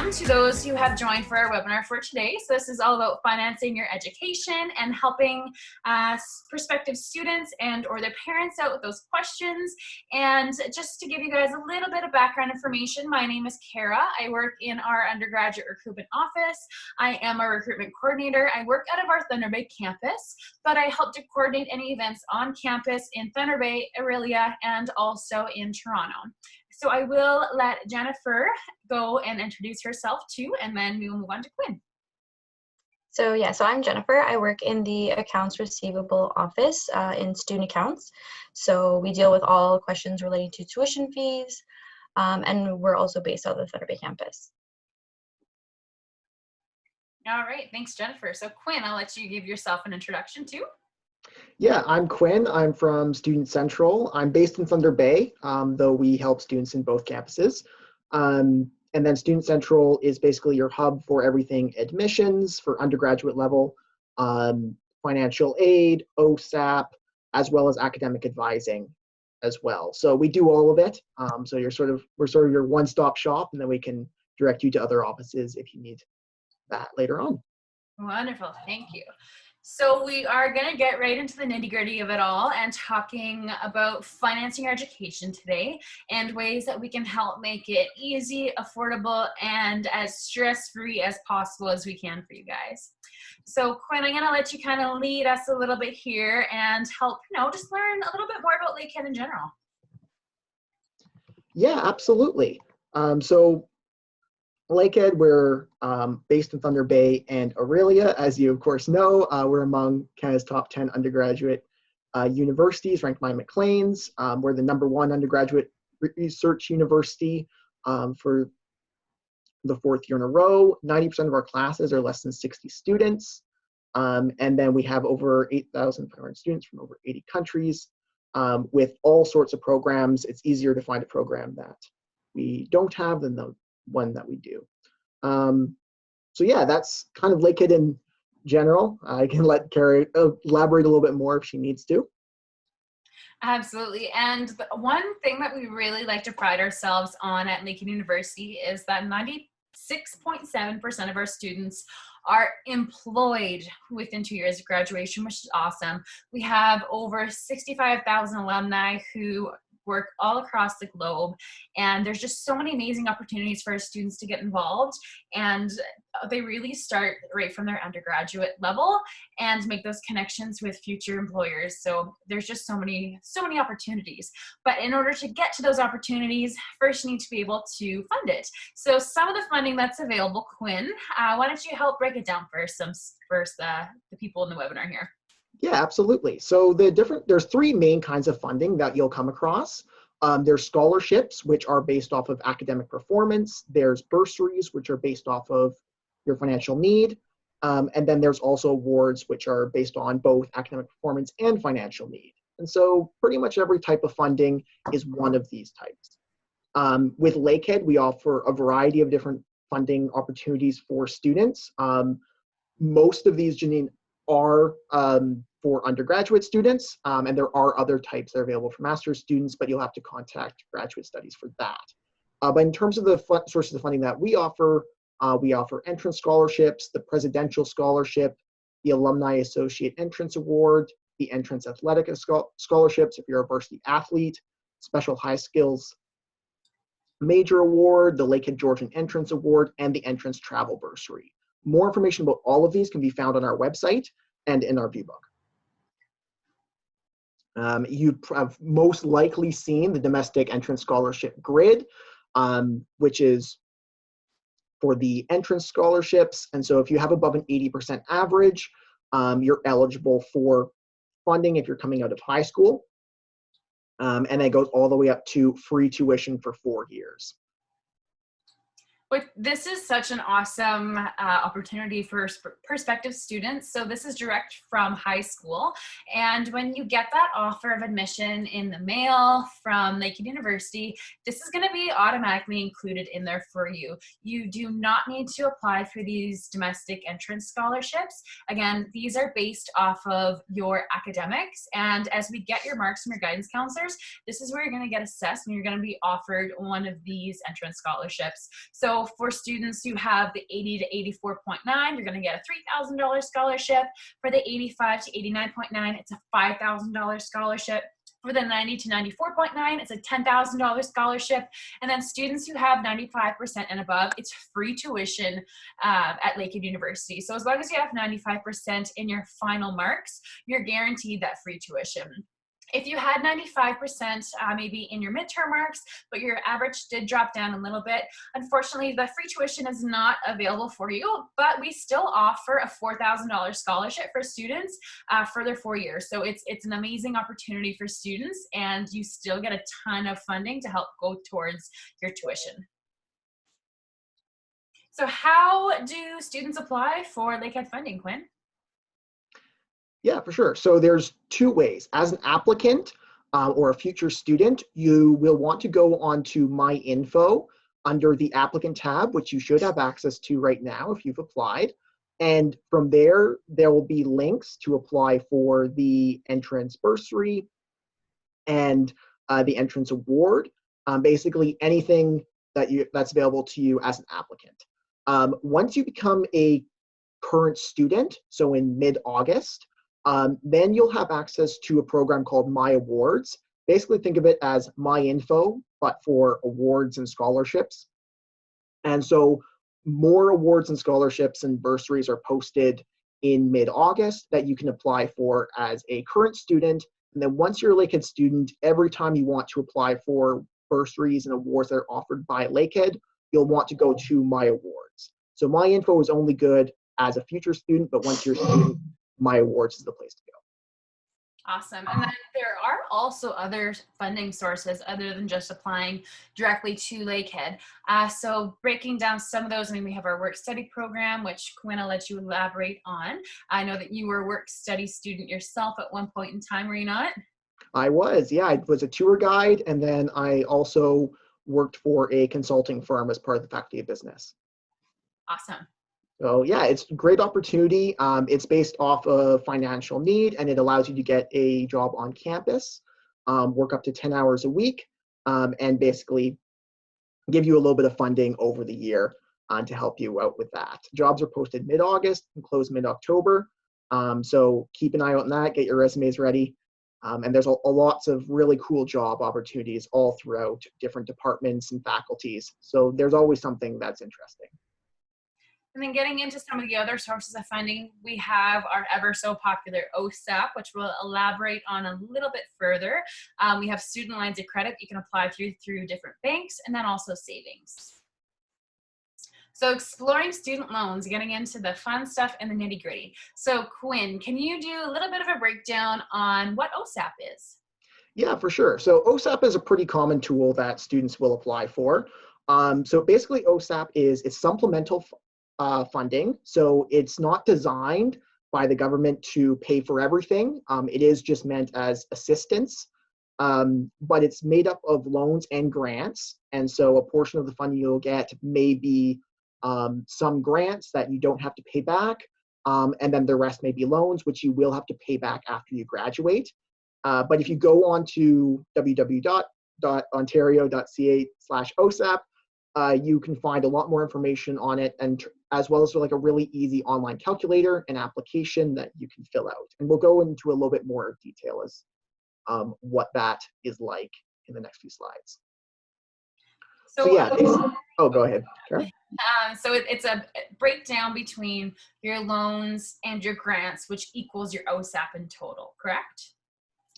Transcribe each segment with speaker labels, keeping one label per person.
Speaker 1: welcome to those who have joined for our webinar for today. So this is all about financing your education and helping prospective students and or their parents out with those questions. And just to give you guys a little bit of background information, my name is Kara. I work in our undergraduate recruitment office. I am a recruitment coordinator. I work out of our Thunder Bay campus, but I help to coordinate any events on campus in Thunder Bay, Aurelia, and also in Toronto. So I will let Jennifer go and introduce herself too, and then we will move on to Quinn.
Speaker 2: So I'm Jennifer. I work in the accounts receivable office in student accounts. So we deal with all questions relating to tuition fees, and we're also based out of the Thunder Bay campus.
Speaker 1: All right, thanks, Jennifer. So Quinn, I'll let you give yourself an introduction too.
Speaker 3: Yeah, I'm Quinn. I'm from Student Central. I'm based in Thunder Bay, though we help students in both campuses. And then Student Central is basically your hub for everything admissions for undergraduate level, financial aid, OSAP, as well as academic advising as well. So we do all of it. So we're sort of your one-stop shop, and then we can direct you to other offices if you need that later on.
Speaker 1: Wonderful, thank you. So we are going to get right into the nitty-gritty of it all and talking about financing our education today and ways that we can help make it easy, affordable, and as stress-free as possible as we can for you guys. So Quinn, I'm going to let you kind of lead us a little bit here and help, just learn a little bit more about Lakehead in general.
Speaker 3: Yeah, absolutely. So Lakehead, we're based in Thunder Bay and Aurelia. As you, of course, know, we're among Canada's top 10 undergraduate universities, ranked by Maclean's. We're the #1 undergraduate research university for the 4th year in a row. 90% of our classes are less than 60 students. And then we have over 8,500 students from over 80 countries with all sorts of programs. It's easier to find a program that we don't have than the one that we do. So yeah, that's kind of Lakehead in general. I can let Carrie elaborate a little bit more if she needs to.
Speaker 1: Absolutely. And one thing that we really like to pride ourselves on at Lakehead University is that 96.7% of our students are employed within 2 years of graduation, which is awesome. We have over 65,000 alumni who work all across the globe, and there's just so many amazing opportunities for our students to get involved, and they really start right from their undergraduate level and make those connections with future employers. So there's just so many opportunities, but in order to get to those opportunities, first you need to be able to fund it. So some of the funding that's available, Quinn, why don't you help break it down for the people in the webinar here?
Speaker 3: Yeah, absolutely. So there's 3 main kinds of funding that you'll come across. There's scholarships, which are based off of academic performance. There's bursaries, which are based off of your financial need. And then there's also awards, which are based on both academic performance and financial need. And so pretty much every type of funding is one of these types. With Lakehead, we offer a variety of different funding opportunities for students. Most of these, Janine, are for undergraduate students, and there are other types that are available for master's students, but you'll have to contact graduate studies for that. But in terms of the sources of funding that we offer entrance scholarships, the presidential scholarship, the Alumni Associate Entrance Award, the Entrance Athletic Scholarships if you're a varsity athlete, Special High Skills Major Award, the Lakehead Georgian Entrance Award, and the Entrance Travel Bursary. More information about all of these can be found on our website and in our viewbook. You have most likely seen the domestic entrance scholarship grid, which is for the entrance scholarships. And so if you have above an 80% average, you're eligible for funding if you're coming out of high school. And it goes all the way up to free tuition for 4 years.
Speaker 1: But this is such an awesome opportunity for prospective students. So this is direct from high school. And when you get that offer of admission in the mail from Lakehead University, this is going to be automatically included in there for you. You do not need to apply for these domestic entrance scholarships. Again, these are based off of your academics. And as we get your marks from your guidance counselors, this is where you're going to get assessed and you're going to be offered one of these entrance scholarships. So So for students who have the 80 to 84.9, you're going to get a $3,000 scholarship. For the 85 to 89.9, it's a $5,000 scholarship. For the 90 to 94.9, it's a $10,000 scholarship. And then students who have 95% and above, it's free tuition at Lakehead University. So as long as you have 95% in your final marks, you're guaranteed that free tuition. If you had 95% maybe in your midterm marks, but your average did drop down a little bit, unfortunately, the free tuition is not available for you, but we still offer a $4,000 scholarship for students for their 4 years. So it's an amazing opportunity for students, and you still get a ton of funding to help go towards your tuition. So how do students apply for Lakehead funding, Quinn?
Speaker 3: Yeah, for sure. So there's two ways. As an applicant or a future student, you will want to go onto My Info under the applicant tab, which you should have access to right now if you've applied. And from there, there will be links to apply for the entrance bursary and the entrance award. Basically anything that's available to you as an applicant. Once you become a current student, so in mid-August, then you'll have access to a program called My Awards. Basically think of it as My Info, but for awards and scholarships. And so more awards and scholarships and bursaries are posted in mid-August that you can apply for as a current student. And then once you're a Lakehead student, every time you want to apply for bursaries and awards that are offered by Lakehead, you'll want to go to My Awards. So My Info is only good as a future student, but once you're a student, My Awards is the place to go.
Speaker 1: Awesome. And then there are also other funding sources other than just applying directly to Lakehead. So breaking down some of those, I mean, we have our work study program, which Quinn, I'll let you elaborate on. I know that you were a work study student yourself at one point in time, were you not?
Speaker 3: I was, yeah, I was a tour guide, and then I also worked for a consulting firm as part of the Faculty of Business.
Speaker 1: Awesome.
Speaker 3: So yeah, it's a great opportunity. It's based off of financial need, and it allows you to get a job on campus, work up to 10 hours a week, and basically give you a little bit of funding over the year to help you out with that. Jobs are posted mid-August and close mid-October. So keep an eye out on that, get your resumes ready. And there's lots of really cool job opportunities all throughout different departments and faculties. So there's always something that's interesting.
Speaker 1: And then getting into some of the other sources of funding, we have our ever so popular OSAP, which we'll elaborate on a little bit further. We have student lines of credit you can apply through different banks, and then also savings. So exploring student loans, getting into the fun stuff and the nitty gritty. So Quinn, can you do a little bit of a breakdown on what OSAP is?
Speaker 3: Yeah, for sure. So OSAP is a pretty common tool that students will apply for. So basically OSAP it's supplemental funding. So it's not designed by the government to pay for everything. It is just meant as assistance, but it's made up of loans and grants. And so a portion of the funding you'll get may be some grants that you don't have to pay back. And then the rest may be loans, which you will have to pay back after you graduate. But if you go on to www.ontario.ca/OSAP, you can find a lot more information on it, and as well as like a really easy online calculator and application that you can fill out. And we'll go into a little bit more detail as what that is like in the next few slides. So yeah, oh, go ahead, Kara.
Speaker 1: So it's a breakdown between your loans and your grants, which equals your OSAP in total, correct?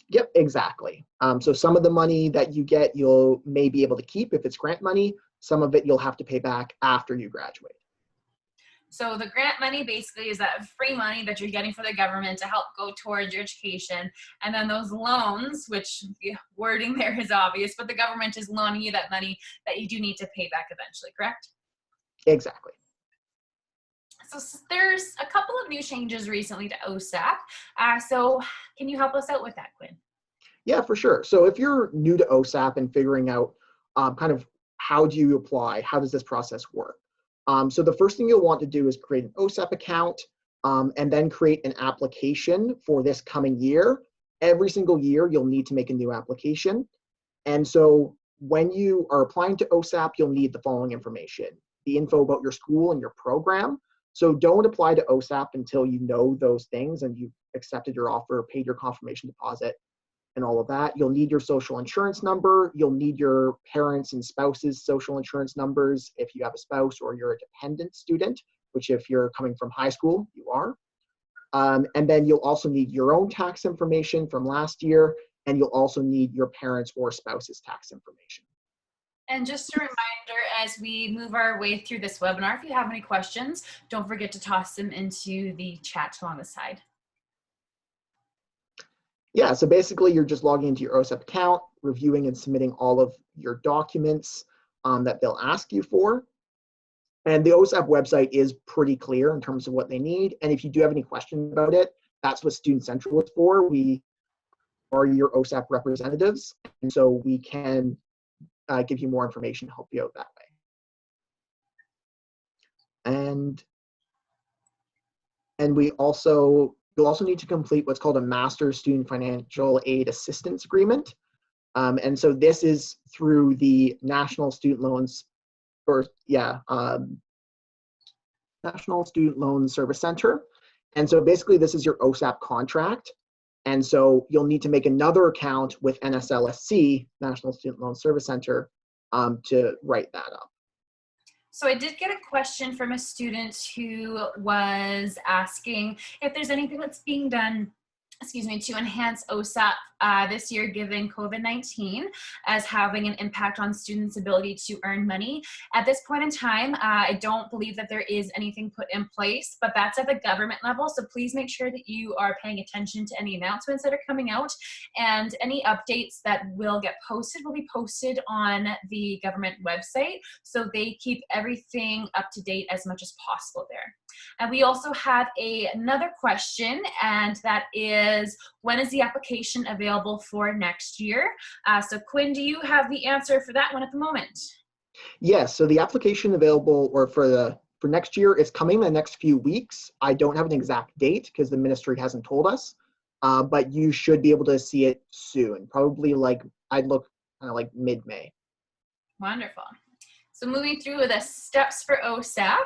Speaker 3: Yep, exactly. So some of the money that you get, you'll may be able to keep if it's grant money. Some of it you'll have to pay back after you graduate.
Speaker 1: So the grant money basically is that free money that you're getting from the government to help go towards your education. And then those loans, which the wording there is obvious, but the government is loaning you that money that you do need to pay back eventually, correct?
Speaker 3: Exactly.
Speaker 1: So there's a couple of new changes recently to OSAP. So can you help us out with that, Quinn?
Speaker 3: Yeah, for sure. So if you're new to OSAP and figuring out kind of how do you apply, how does this process work? So the first thing you'll want to do is create an OSAP account and then create an application for this coming year. Every single year, you'll need to make a new application. And so when you are applying to OSAP, you'll need the following information: the info about your school and your program. So don't apply to OSAP until you know those things and you've accepted your offer, paid your confirmation deposit, and all of that. You'll need your social insurance number. You'll need your parents' and spouses' social insurance numbers if you have a spouse or you're a dependent student, which if you're coming from high school, you are. And then you'll also need your own tax information from last year, and you'll also need your parents' or spouse's tax information.
Speaker 1: And just a reminder, as we move our way through this webinar, if you have any questions, don't forget to toss them into the chat along the side.
Speaker 3: Yeah, so basically you're just logging into your OSAP account, reviewing and submitting all of your documents that they'll ask you for. And the OSAP website is pretty clear in terms of what they need. And if you do have any questions about it, that's what Student Central is for. We are your OSAP representatives, and so we can give you more information, help you out that way. And you'll also need to complete what's called a Master Student Financial Aid Assistance Agreement. And so this is through the National Student Loans, National Student Loan Service Center. And so basically this is your OSAP contract. And so you'll need to make another account with NSLSC, National Student Loan Service Center, to write that up.
Speaker 1: So I did get a question from a student who was asking if there's anything that's being done, to enhance OSAP this year, given COVID-19 as having an impact on students' ability to earn money. At this point in time, I don't believe that there is anything put in place, but that's at the government level. So please make sure that you are paying attention to any announcements that are coming out, and any updates that will get posted will be posted on the government website. So they keep everything up to date as much as possible there. And we also have another question, and that is, when is the application available for next year? So Quinn, do you have the answer for that one at the moment?
Speaker 3: Yes, so the application available for next year is coming in the next few weeks. I don't have an exact date because the ministry hasn't told us, but you should be able to see it soon. Probably I'd look kind of like mid-May.
Speaker 1: Wonderful. So moving through the steps for OSAP,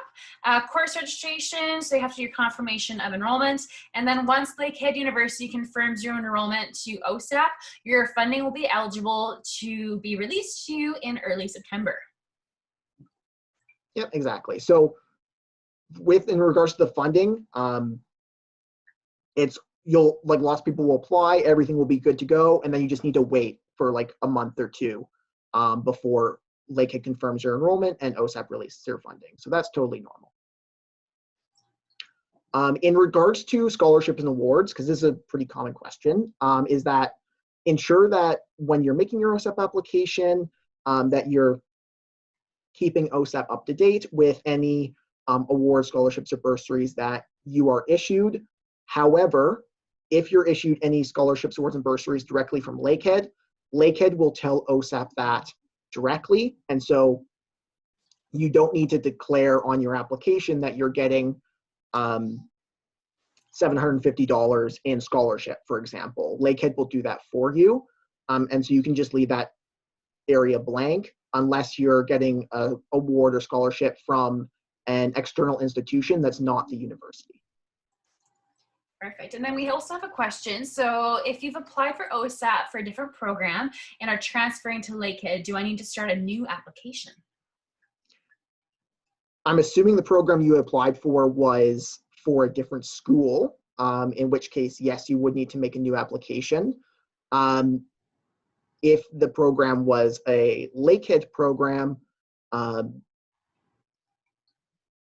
Speaker 1: course registration, so you have to do your confirmation of enrollment. And then once Lakehead University confirms your enrollment to OSAP, your funding will be eligible to be released to you in early September.
Speaker 3: Yep, exactly. So in regards to the funding, lots of people will apply, everything will be good to go, and then you just need to wait for like a month or two before Lakehead confirms your enrollment and OSAP releases their funding. So that's totally normal. In regards to scholarships and awards, because this is a pretty common question, is that ensure that when you're making your OSAP application, that you're keeping OSAP up to date with any awards, scholarships, or bursaries that you are issued. However, if you're issued any scholarships, awards, and bursaries directly from Lakehead, Lakehead will tell OSAP that directly, and so you don't need to declare on your application that you're getting $750 in scholarship, for example. Lakehead will do that for you, and so you can just leave that area blank unless you're getting an award or scholarship from an external institution that's not the university.
Speaker 1: Perfect. And then we also have a question. So if you've applied for OSAP for a different program and are transferring to Lakehead, do I need to start a new application?
Speaker 3: I'm assuming the program you applied for was for a different school, in which case, yes, you would need to make a new application. If the program was a Lakehead program,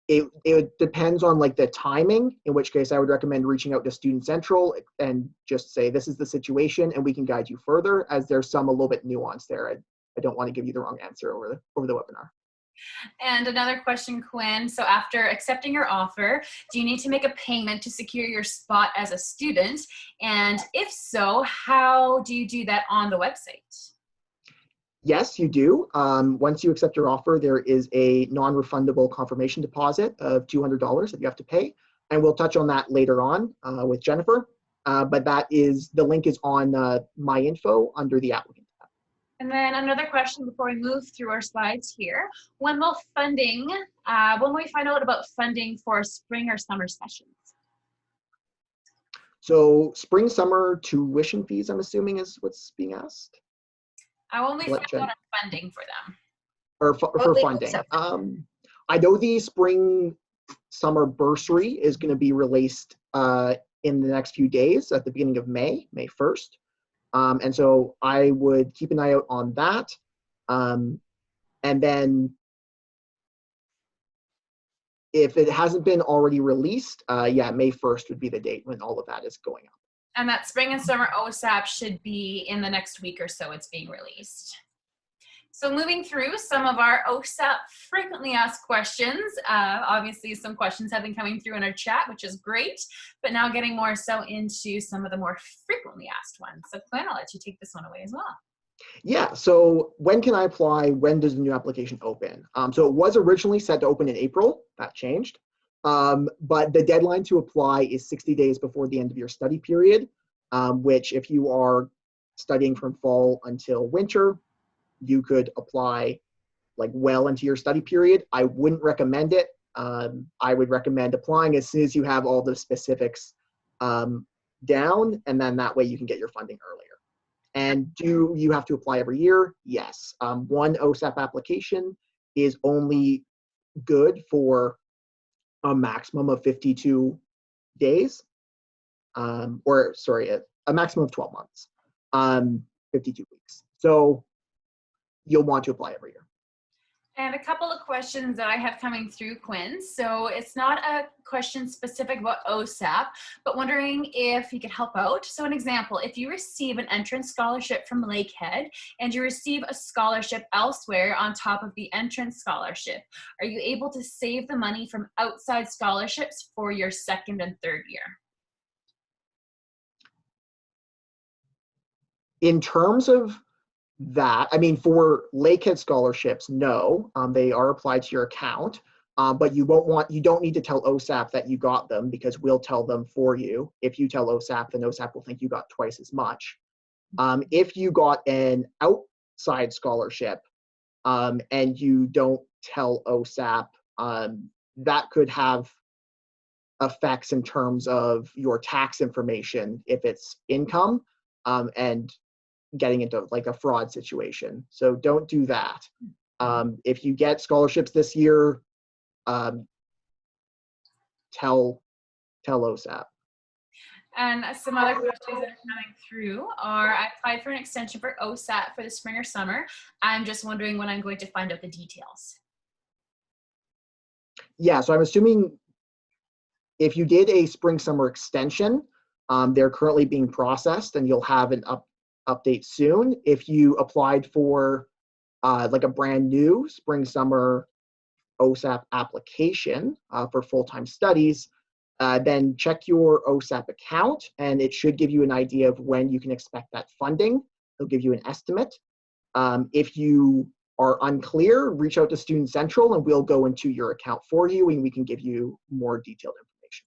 Speaker 3: it depends on like the timing, in which case I would recommend reaching out to Student Central and just say, this is the situation, and we can guide you further, as there's some a little bit nuanced there. I don't want to give you the wrong answer over the webinar.
Speaker 1: And another question, Quinn. So after accepting your offer, do you need to make a payment to secure your spot as a student? And if so, how do you do that on the website?
Speaker 3: Yes, you do. Once you accept your offer, there is a non-refundable confirmation deposit of $200 that you have to pay. And we'll touch on that later on with Jennifer. But the link is on My Info under the applicant tab.
Speaker 1: And then another question before we move through our slides here. When will when we find out about funding for spring or summer sessions?
Speaker 3: So spring, summer tuition fees, I'm assuming is what's being asked?
Speaker 1: When we
Speaker 3: What,
Speaker 1: find out
Speaker 3: Jen?
Speaker 1: on funding for them.
Speaker 3: Or
Speaker 2: Well,
Speaker 3: for
Speaker 2: they
Speaker 3: funding.
Speaker 2: accept.
Speaker 3: I know the spring, summer bursary is going to be released in the next few days at the beginning of May 1st. And so I would keep an eye out on that. And then if it hasn't been already released, yeah, May 1st would be the date when all of that is going up.
Speaker 1: And that spring and summer OSAP should be in the next week or so it's being released. So moving through some of our OSAP frequently asked questions. Obviously some questions have been coming through in our chat, which is great, but now getting more so into some of the more frequently asked ones. So Quinn, I'll let you take this one away as well.
Speaker 3: Yeah, so when can I apply? When does the new application open? So it was originally set to open in April, that changed. But the deadline to apply is 60 days before the end of your study period, which if you are studying from fall until winter, you could apply like well into your study period. I wouldn't recommend it. I would recommend applying as soon as you have all the specifics down, and then that way you can get your funding earlier. And do you have to apply every year? Yes. One OSAP application is only good for a maximum of 52 days, or sorry, a maximum of 12 months, 52 weeks. So you'll want to apply every year.
Speaker 1: And a couple of questions that I have coming through, Quinn. So it's not a question specific about OSAP, but wondering if you could help out. So an example, if you receive an entrance scholarship from Lakehead and you receive a scholarship elsewhere on top of the entrance scholarship, are you able to save the money from outside scholarships for your second and third year?
Speaker 3: In terms of that, I mean, for Lakehead scholarships, no, they are applied to your account, but you don't need to tell OSAP that you got them because we'll tell them for you. If you tell OSAP, then OSAP will think you got twice as much. If you got an outside scholarship and you don't tell OSAP, that could have effects in terms of your tax information if it's income, and getting into like a fraud situation. So don't do that. If you get scholarships this year, tell OSAP.
Speaker 1: And some other questions that are coming through are, I applied for an extension for OSAP for the spring or summer. I'm just wondering when I'm going to find out the details.
Speaker 3: Yeah, so I'm assuming if you did a spring summer extension, they're currently being processed and you'll have an update soon. If you applied for like a brand new spring summer OSAP application for full-time studies, then check your OSAP account and it should give you an idea of when you can expect that funding. It'll give you an estimate. If you are unclear, reach out to Student Central and we'll go into your account for you and we can give you more detailed information.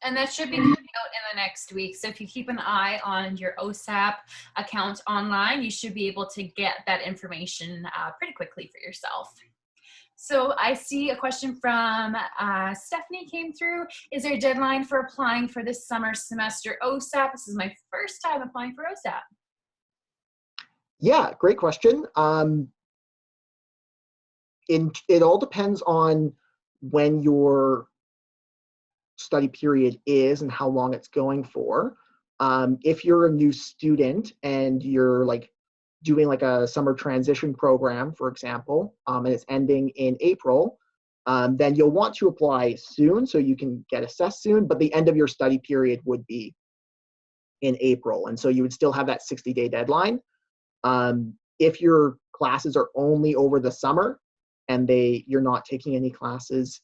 Speaker 1: And that should be coming out in the next week. So if you keep an eye on your OSAP account online, you should be able to get that information pretty quickly for yourself. So I see a question from Stephanie came through. Is there a deadline for applying for this summer semester OSAP? This is my first time applying for OSAP.
Speaker 3: Yeah, great question. It all depends on when your study period is and how long it's going for. If you're a new student and you're like doing like a summer transition program, for example, and it's ending in April, then you'll want to apply soon so you can get assessed soon, but the end of your study period would be in April. And so you would still have that 60-day deadline. If your classes are only over the summer and you're not taking any classes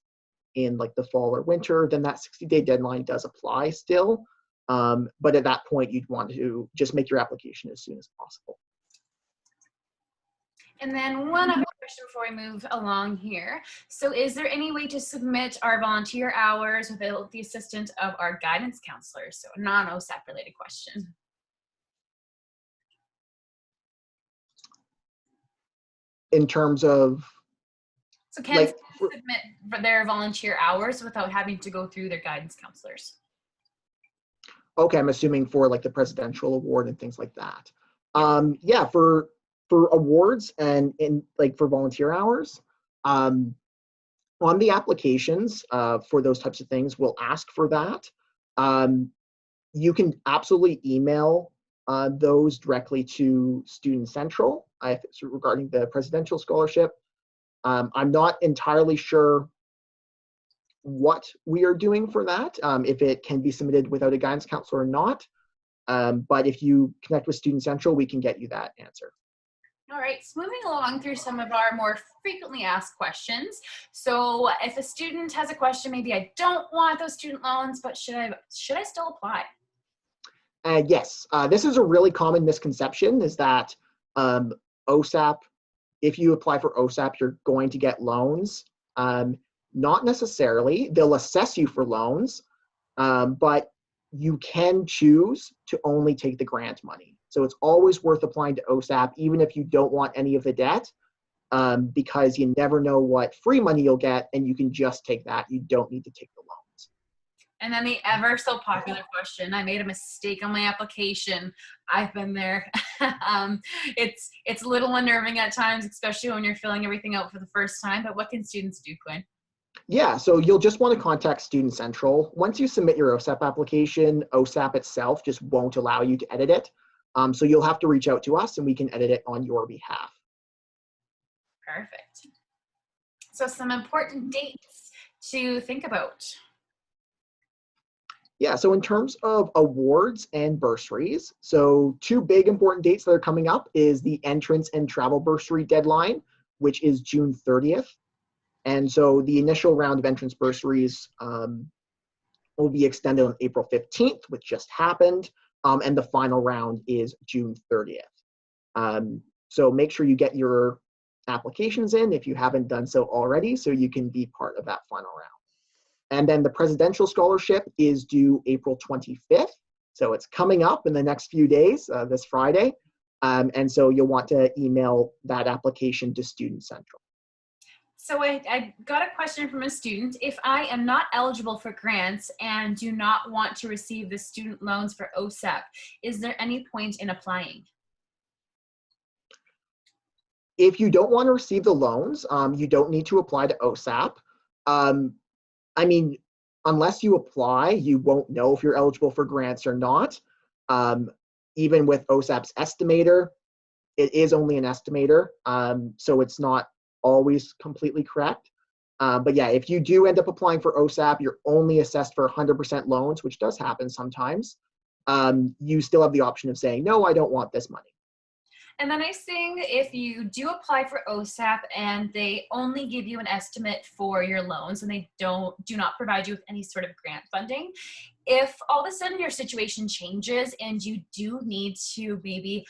Speaker 3: in like the fall or winter, then that 60-day deadline does apply still. But at that point, you'd want to just make your application as soon as possible.
Speaker 1: And then one other question before we move along here. So is there any way to submit our volunteer hours without the assistance of our guidance counselors? So a non-OSAP related question.
Speaker 3: in terms of
Speaker 1: So can
Speaker 3: like,
Speaker 1: students submit for their volunteer hours without having to go through their guidance counselors?
Speaker 3: okay, I'm assuming for like the presidential award and things like that.
Speaker 1: Yeah.
Speaker 3: Yeah, for awards and in like for volunteer hours, um, on the applications for those types of things, we'll ask for that. Um, you can absolutely email those directly to Student Central regarding the presidential scholarship. I'm not entirely sure what we are doing for that, if it can be submitted without a guidance counselor or not. But if you connect with Student Central, we can get you that answer.
Speaker 1: All right, so moving along through some of our more frequently asked questions. So if a student has a question, maybe I don't want those student loans, but should I still apply?
Speaker 3: Yes, this is a really common misconception, is that um, OSAP, if you apply for OSAP, you're going to get loans. Not necessarily. They'll assess you for loans, but you can choose to only take the grant money. So it's always worth applying to OSAP, even if you don't want any of the debt, because you never know what free money you'll get, and you can just take that. You don't need to take the loans.
Speaker 1: And then the ever so popular question, I made a mistake on my application. I've been there. It's a little unnerving at times, especially when you're filling everything out for the first time, but what can students do, Quinn?
Speaker 3: Yeah, so you'll just want to contact Student Central. Once you submit your OSAP application, OSAP itself just won't allow you to edit it. So you'll have to reach out to us and we can edit it on your behalf.
Speaker 1: Perfect. So some important dates to think about.
Speaker 3: Yeah, so in terms of awards and bursaries, so two big important dates that are coming up is the entrance and travel bursary deadline, which is June 30th. And so the initial round of entrance bursaries will be extended on April 15th, which just happened. And the final round is June 30th. So make sure you get your applications in if you haven't done so already, so you can be part of that final round. And then the presidential scholarship is due April 25th. So it's coming up in the next few days, this Friday. And so you'll want to email that application to Student Central.
Speaker 1: So I got a question from a student. If I am not eligible for grants and do not want to receive the student loans for OSAP, is there any point in applying?
Speaker 3: If you don't want to receive the loans, you don't need to apply to OSAP. I mean, unless you apply, you won't know if you're eligible for grants or not. Even with OSAP's estimator, it is only an estimator, so it's not always completely correct. But yeah, if you do end up applying for OSAP, you're only assessed for 100% loans, which does happen sometimes. You still have the option of saying, no, I don't want this money.
Speaker 1: And the nice thing, if you do apply for OSAP and they only give you an estimate for your loans and they do not provide you with any sort of grant funding, if all of a sudden your situation changes and you do need to maybe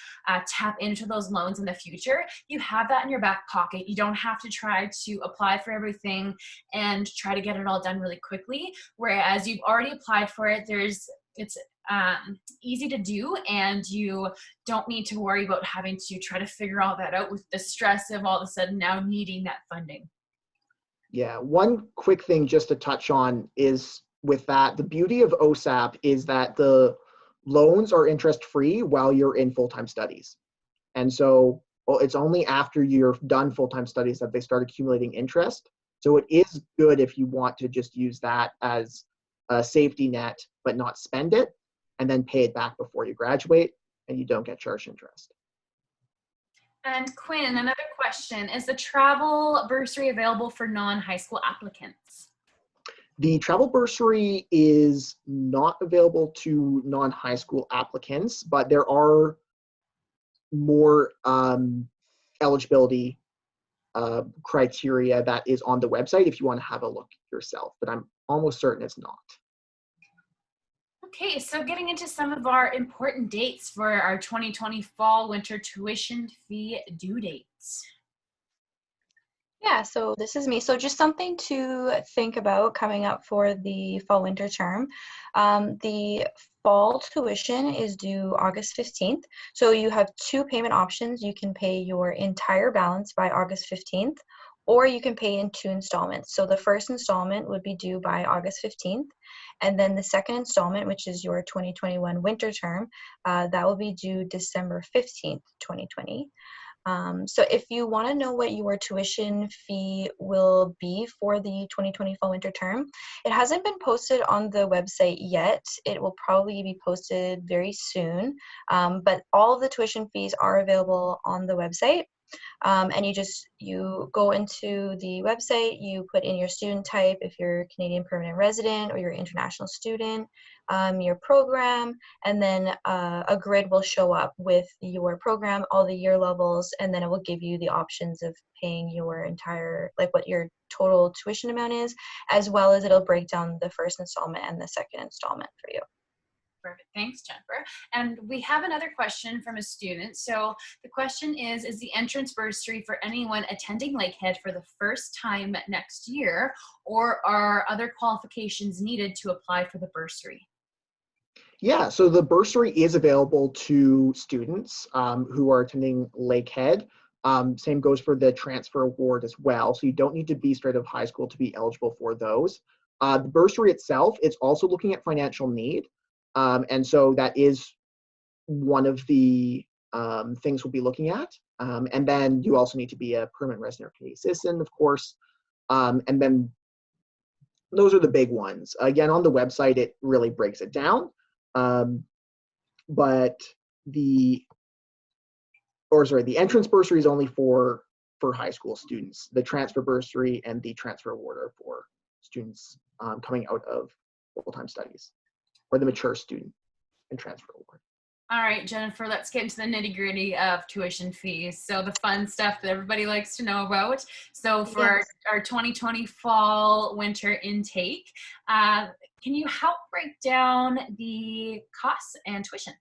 Speaker 1: tap into those loans in the future, you have that in your back pocket. You don't have to try to apply for everything and try to get it all done really quickly. Whereas you've already applied for it, it's easy to do, and you don't need to worry about having to try to figure all that out with the stress of all of a sudden now needing that funding.
Speaker 3: Yeah, one quick thing just to touch on is with that, the beauty of OSAP is that the loans are interest free while you're in full-time studies. And so, well, it's only after you're done full-time studies that they start accumulating interest. So it is good if you want to just use that as a safety net, but not spend it, and then pay it back before you graduate, and you don't get charged interest.
Speaker 1: And Quinn, another question, is the travel bursary available for non-high school applicants?
Speaker 3: The travel bursary is not available to non-high school applicants, but there are more eligibility criteria that is on the website if you want to have a look yourself, but I'm almost certain it's not.
Speaker 1: Okay, so getting into some of our important dates for our 2020 fall winter tuition fee due dates.
Speaker 2: Yeah, so this is me. So just something to think about coming up for the fall winter term. The fall tuition is due August 15th. So you have two payment options. You can pay your entire balance by August 15th, or you can pay in two installments. So the first installment would be due by August 15th, and then the second installment, which is your 2021 winter term, that will be due December 15th, 2020. So if you want to know what your tuition fee will be for the 2020 fall winter term, it hasn't been posted on the website yet. It will probably be posted very soon, but all of the tuition fees are available on the website. And you go into the website, you put in your student type, if you're a Canadian permanent resident or you're an international student, your program, and then a grid will show up with your program, all the year levels, and then it will give you the options of paying your entire, like what your total tuition amount is, as well as it'll break down the first installment and the second installment for you.
Speaker 1: Perfect. Thanks, Jennifer. And we have another question from a student. So the question is the entrance bursary for anyone attending Lakehead for the first time next year, or are other qualifications needed to apply for the bursary?
Speaker 3: Yeah, so the bursary is available to students who are attending Lakehead. Same goes for the transfer award as well. So you don't need to be straight out of high school to be eligible for those. The bursary itself is also looking at financial need. And so that is one of the things we'll be looking at. And then you also need to be a permanent resident or Canadian citizen, of course. And then those are the big ones. Again, on the website, it really breaks it down. But the entrance bursary is only for high school students. The transfer bursary and the transfer award are for students coming out of full-time studies, or the mature student and transfer award.
Speaker 1: All right, Jennifer, let's get into the nitty gritty of tuition fees. So the fun stuff that everybody likes to know about. So for
Speaker 2: Yes.
Speaker 1: our 2020 fall winter intake, can you help break down the costs and tuition?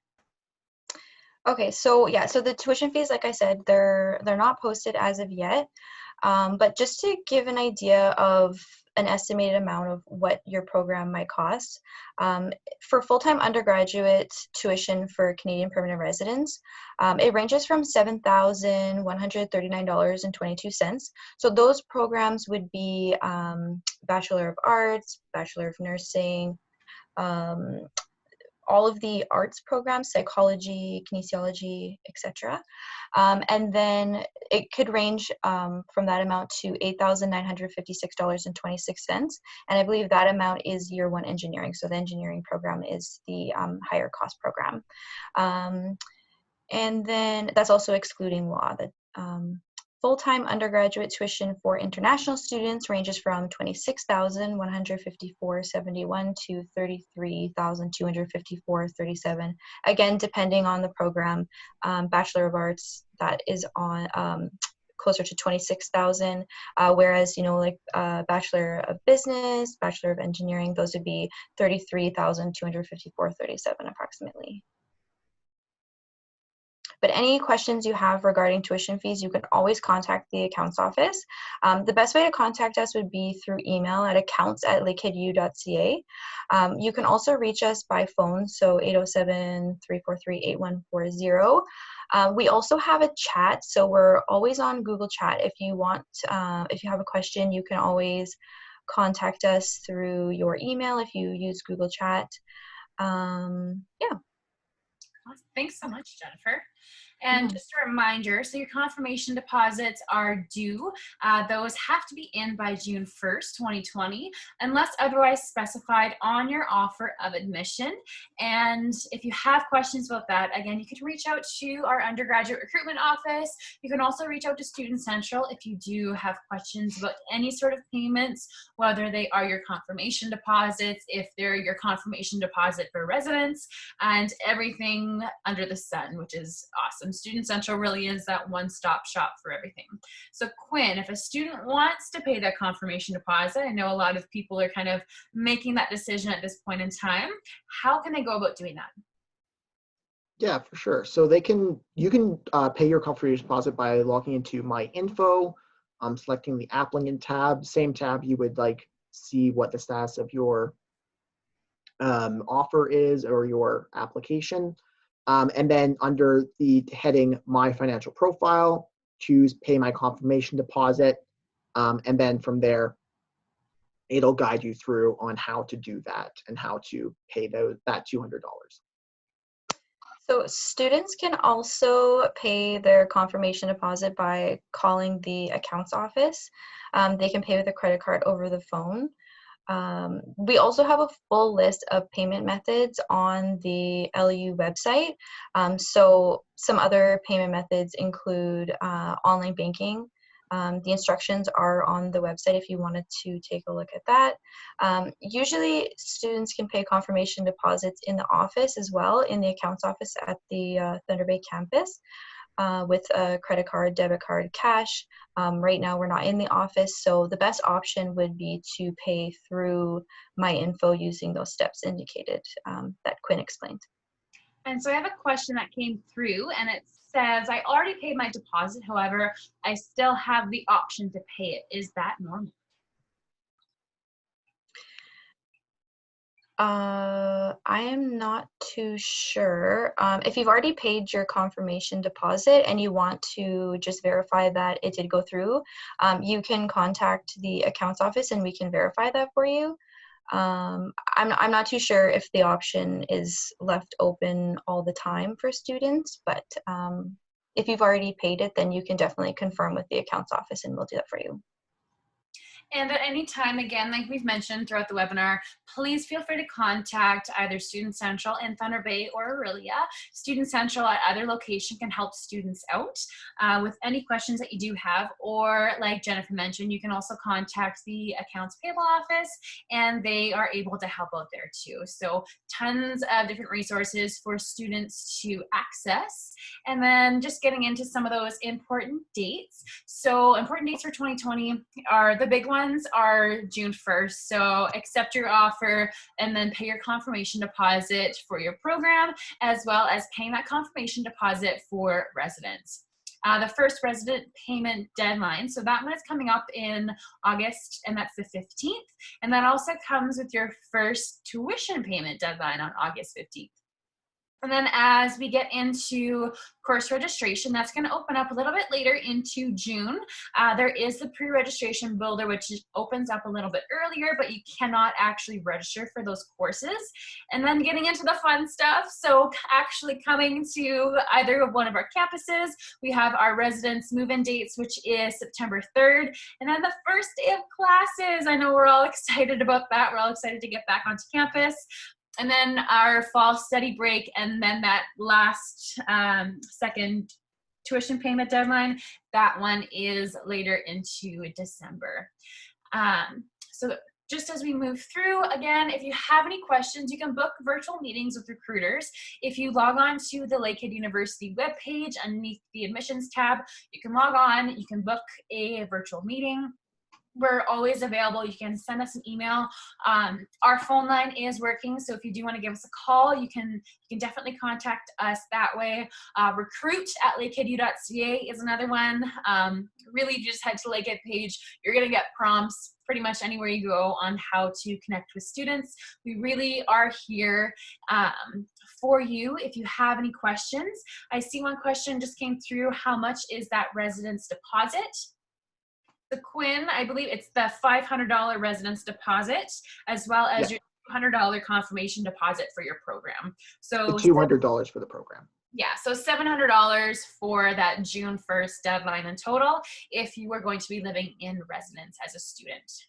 Speaker 2: Okay, so yeah, so the tuition fees, like I said, they're not posted as of yet. But just to give an idea of an estimated amount of what your program might cost, for full-time undergraduate tuition for Canadian permanent residents, it ranges from $7,139.22. So those programs would be Bachelor of Arts, Bachelor of Nursing, all of the arts programs, psychology, kinesiology, etc. And then it could range from that amount to $8,956.26. And I believe that amount is year one engineering. So the engineering program is the higher cost program. And then that's also excluding law. That full-time undergraduate tuition for international students ranges from $26,154.71 to $33,254.37. Again, depending on the program. Bachelor of Arts, that is on closer to 26,000, whereas Bachelor of Business, Bachelor of Engineering, those would be 33,254.37 approximately. But any questions you have regarding tuition fees, you can always contact the accounts office. The best way to contact us would be through email at accounts@lakeheadu.ca. You can also reach us by phone, so 807-343-8140. We also have a chat, so we're always on Google Chat. If you want, if you have a question, you can always contact us through your email if you use Google Chat. Yeah.
Speaker 1: Thanks so much, Jennifer. And just a reminder, so your confirmation deposits are due. Those have to be in by June 1st, 2020, unless otherwise specified on your offer of admission. And if you have questions about that, again, you can reach out to our undergraduate recruitment office. You can also reach out to Student Central if you do have questions about any sort of payments, whether they are your confirmation deposits, if they're your confirmation deposit for residents, and everything under the sun, which is awesome. Student Central really is that one-stop shop for everything. So Quinn, if a student wants to pay that confirmation deposit, I know a lot of people are kind of making that decision at this point in time, how can they go about doing that?
Speaker 3: Yeah, for sure. So you can pay your confirmation deposit by logging into My Info, selecting the applicant tab, same tab you would like see what the status of your offer is or your application. And then under the heading My Financial Profile, choose Pay My Confirmation Deposit. And then from there, it'll guide you through on how to do that and how to pay that $200.
Speaker 2: So students can also pay their confirmation deposit by calling the accounts office. They can pay with a credit card over the phone. We also have a full list of payment methods on the LU website. So some other payment methods include online banking. The instructions are on the website if you wanted to take a look at that. Usually students can pay confirmation deposits in the office as well, in the accounts office at the Thunder Bay campus. With a credit card, debit card, cash. Right now we're not in the office, so the best option would be to pay through My Info using those steps indicated that Quinn explained.
Speaker 1: And so I have a question that came through, and it says, I already paid my deposit, however, I still have the option to pay it. Is that normal?
Speaker 2: I am not too sure. If you've already paid your confirmation deposit and you want to just verify that it did go through, you can contact the accounts office and we can verify that for you. I'm not too sure if the option is left open all the time for students, but if you've already paid it, then you can definitely confirm with the accounts office and we'll do that for you.
Speaker 1: And at any time, again, like we've mentioned throughout the webinar, please feel free to contact either Student Central in Thunder Bay or Aurelia. Student Central at either location can help students out with any questions that you do have, or like Jennifer mentioned, you can also contact the Accounts Payable Office and they are able to help out there too. So tons of different resources for students to access. And then just getting into some of those important dates. So important dates for 2020 are the big ones are June 1st. So accept your offer and then pay your confirmation deposit for your program, as well as paying that confirmation deposit for residents. The first resident payment deadline, so that one is coming up in August, and that's the 15th. And that also comes with your first tuition payment deadline on August 15th. And then as we get into course registration, that's going to open up a little bit later into June. There is the pre-registration builder, which opens up a little bit earlier, but you cannot actually register for those courses. And then getting into the fun stuff. So actually coming to either of one of our campuses, we have our residents move-in dates, which is September 3rd. And then the first day of classes. I know we're all excited about that. We're all excited to get back onto campus. And then our fall study break, and then that last second tuition payment deadline, that one is later into December. So just as we move through, again, if you have any questions, you can book virtual meetings with recruiters. If you log on to the Lakehead University webpage underneath the admissions tab, you can log on, you can book a virtual meeting. We're always available. You can send us an email. Our phone line is working, so if you do want to give us a call, you can definitely contact us that way. recruit@lakeheadu.ca is another one. Really just head to Lakehead page. You're going to get prompts pretty much anywhere you go on how to connect with students. We really are here for you if you have any questions. I see one question just came through. How much is that residence deposit? The Quinn, I believe it's the $500 residence deposit, as well as your $200 confirmation deposit for your program. So
Speaker 3: the $200 for the program.
Speaker 1: Yeah, so $700 for that June 1st deadline in total if you are going to be living in residence as a student.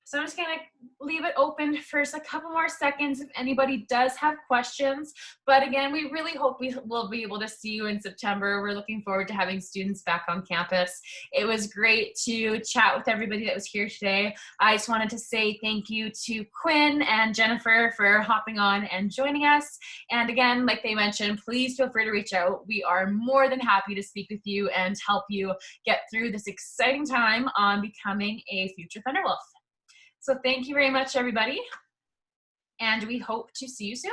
Speaker 1: So I'm just gonna leave it open for just a couple more seconds if anybody does have questions. But again, we really hope we will be able to see you in September. We're looking forward to having students back on campus. It was great to chat with everybody that was here today. I just wanted to say thank you to Quinn and Jennifer for hopping on and joining us. And again, like they mentioned, please feel free to reach out. We are more than happy to speak with you and help you get through this exciting time on becoming a future Thunderwolf. So thank you very much, everybody, and we hope to see you soon.